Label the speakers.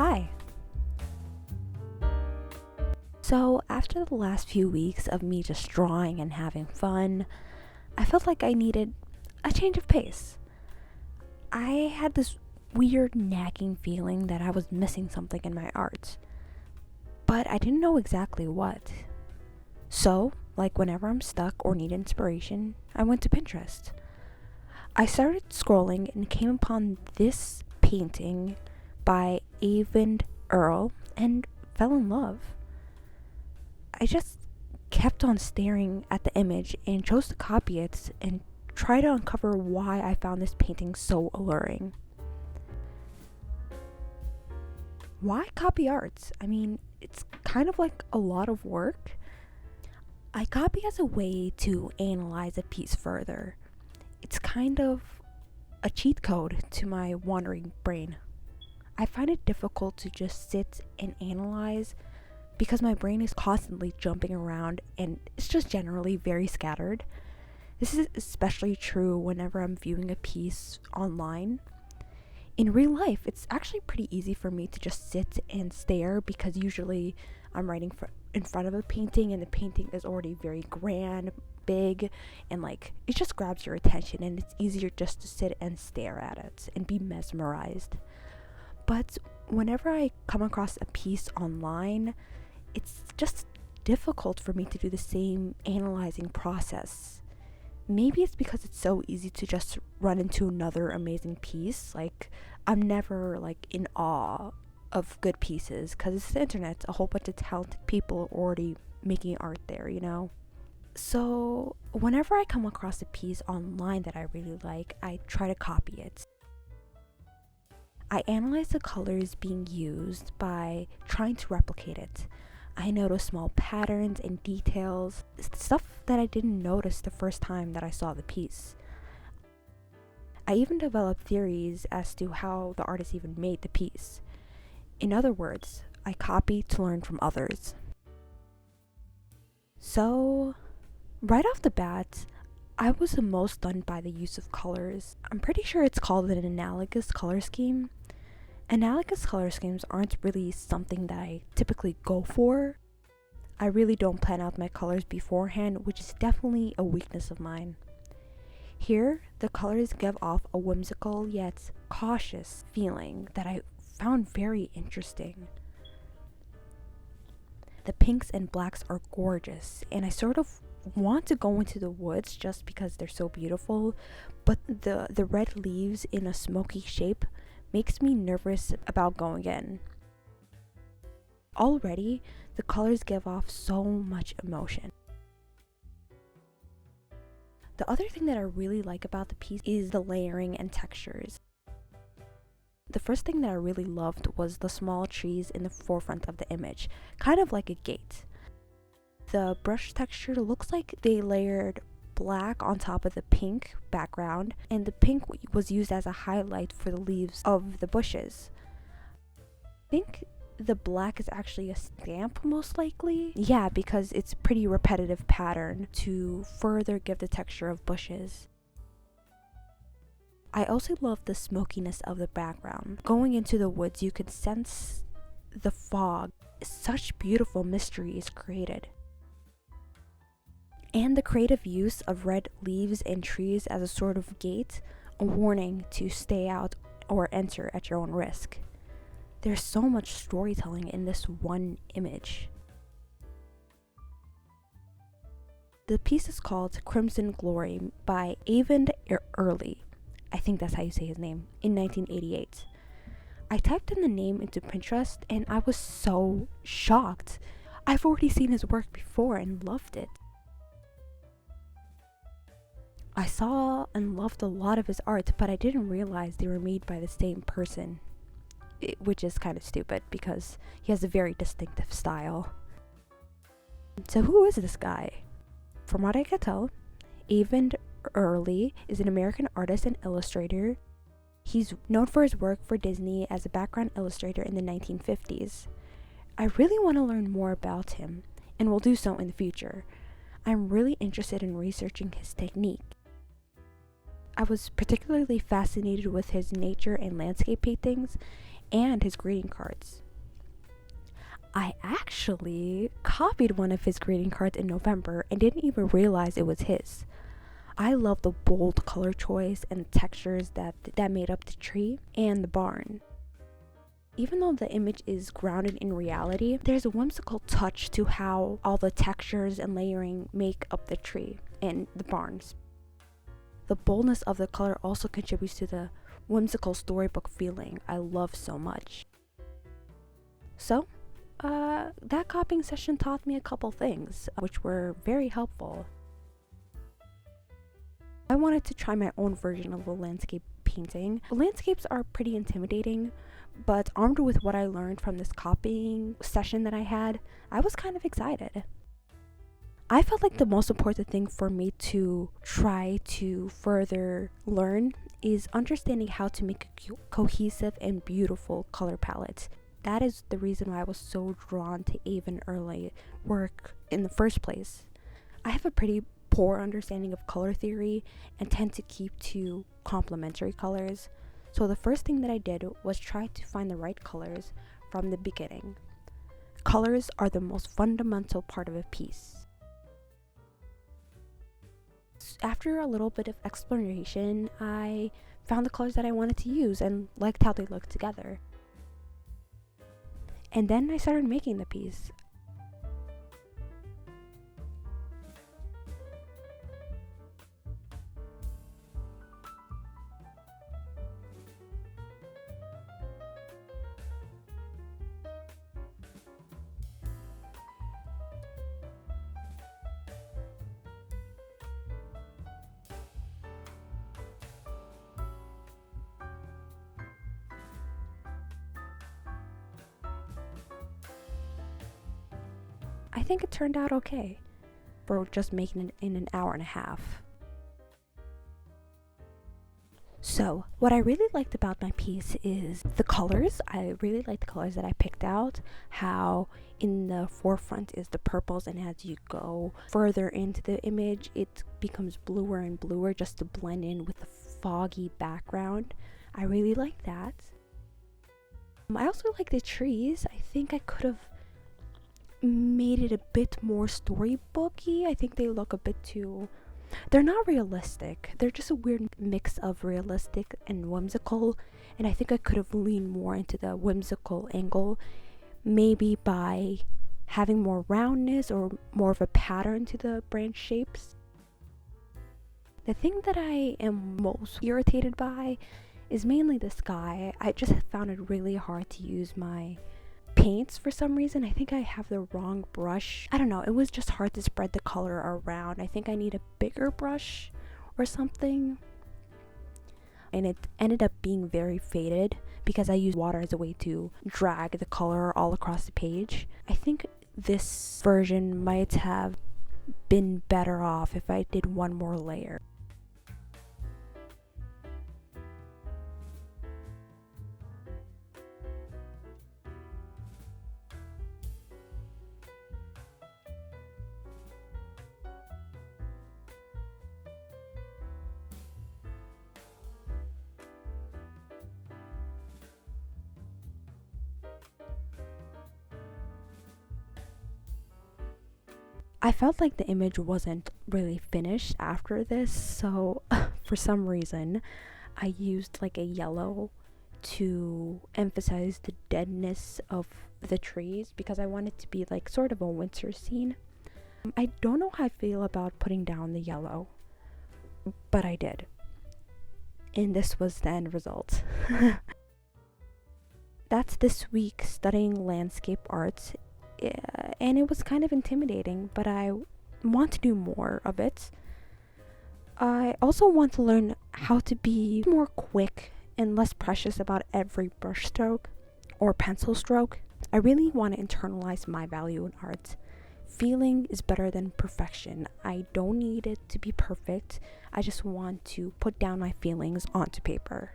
Speaker 1: Hi. So, after the last few weeks of me just drawing and having fun, I felt like I needed a change of pace. I had this weird nagging feeling that I was missing something in my art, but I didn't know exactly what. So, like whenever I'm stuck or need inspiration, I went to Pinterest. I started scrolling and came upon this painting by Eyvind Earle and fell in love. I just kept on staring at the image and chose to copy it and try to uncover why I found this painting so alluring. Why copy art? I mean, it's kind of like a lot of work. I copy as a way to analyze a piece further. It's kind of a cheat code to my wandering brain. I find it difficult to just sit and analyze because my brain is constantly jumping around and it's just generally very scattered. This is especially true whenever I'm viewing a piece online. In real life, it's actually pretty easy for me to just sit and stare because usually I'm writing in front of a painting and the painting is already very grand, big, and it just grabs your attention and it's easier just to sit and stare at it and be mesmerized. But whenever I come across a piece online, it's just difficult for me to do the same analyzing process. Maybe it's because it's so easy to just run into another amazing piece. I'm never in awe of good pieces because it's the internet. A whole bunch of talented people are already making art there, So whenever I come across a piece online that I really like, I try to copy it. I analyze the colors being used by trying to replicate it. I notice small patterns and details, stuff that I didn't notice the first time that I saw the piece. I even develop theories as to how the artist even made the piece. In other words, I copy to learn from others. So, right off the bat, I was the most stunned by the use of colors. I'm pretty sure it's called an analogous color scheme. Analogous color schemes aren't really something that I typically go for. I really don't plan out my colors beforehand, which is definitely a weakness of mine. Here, the colors give off a whimsical yet cautious feeling that I found very interesting. The pinks and blacks are gorgeous, and I sort of want to go into the woods just because they're so beautiful, but the red leaves in a smoky shape makes me nervous about going in. Already, the colors give off so much emotion. The other thing that I really like about the piece is the layering and textures. The first thing that I really loved was the small trees in the forefront of the image, kind of like a gate. The brush texture looks like they layered black on top of the pink background, and the pink was used as a highlight for the leaves of the bushes. I think the black is actually a stamp, most likely. Yeah, because it's a pretty repetitive pattern to further give the texture of bushes. I also love the smokiness of the background. Going into the woods, you can sense the fog. Such beautiful mystery is created. And the creative use of red leaves and trees as a sort of gate, a warning to stay out or enter at your own risk. There's so much storytelling in this one image. The piece is called Crimson Glory by Eyvind Earle. I think that's how you say his name, in 1988. I typed in the name into Pinterest and I was so shocked. I've already seen his work before and loved it. I saw and loved a lot of his art, but I didn't realize they were made by the same person, which is kind of stupid because he has a very distinctive style. So who is this guy? From what I can tell, Eyvind Earle is an American artist and illustrator. He's known for his work for Disney as a background illustrator in the 1950s. I really want to learn more about him, and will do so in the future. I'm really interested in researching his technique. I was particularly fascinated with his nature and landscape paintings, and his greeting cards. I actually copied one of his greeting cards in November and didn't even realize it was his. I love the bold color choice and the textures that made up the tree and the barn. Even though the image is grounded in reality, there's a whimsical touch to how all the textures and layering make up the tree and the barns. The boldness of the color also contributes to the whimsical storybook feeling I love so much. So, that copying session taught me a couple things, which were very helpful. I wanted to try my own version of a landscape painting. Landscapes are pretty intimidating, but armed with what I learned from this copying session that I had, I was kind of excited. I felt like the most important thing for me to try to further learn is understanding how to make a cohesive and beautiful color palette. That is the reason why I was so drawn to Eyvind Earle work in the first place. I have a pretty poor understanding of color theory and tend to keep to complementary colors. So the first thing that I did was try to find the right colors from the beginning. Colors are the most fundamental part of a piece. After a little bit of exploration, I found the colors that I wanted to use and liked how they looked together. And then I started making the piece. I think it turned out okay for just making it in an hour and a half. So, what I really liked about my piece is the colors. I really like the colors that I picked out. How in the forefront is the purples, and as you go further into the image, it becomes bluer and bluer just to blend in with the foggy background. I really like that. I also like the trees. I think I could have made it a bit more storybooky. I think they look a bit too... They're not realistic. They're just a weird mix of realistic and whimsical, and I think I could have leaned more into the whimsical angle, maybe by having more roundness or more of a pattern to the branch shapes. The thing that I am most irritated by is mainly the sky. I just found it really hard to use my paints for some reason. I think I have the wrong brush. I don't know, it was just hard to spread the color around. I think I need a bigger brush or something. And it ended up being very faded because I used water as a way to drag the color all across the page. I think this version might have been better off if I did one more layer. I felt like the image wasn't really finished after this, so for some reason I used like a yellow to emphasize the deadness of the trees because I wanted to be like sort of a winter scene. I don't know how I feel about putting down the yellow, but I did. And this was the end result. That's this week studying landscape arts. And it was kind of intimidating, but I want to do more of it. I also want to learn how to be more quick and less precious about every brush stroke or pencil stroke. I really want to internalize my value in art. Feeling is better than perfection. I don't need it to be perfect. I just want to put down my feelings onto paper.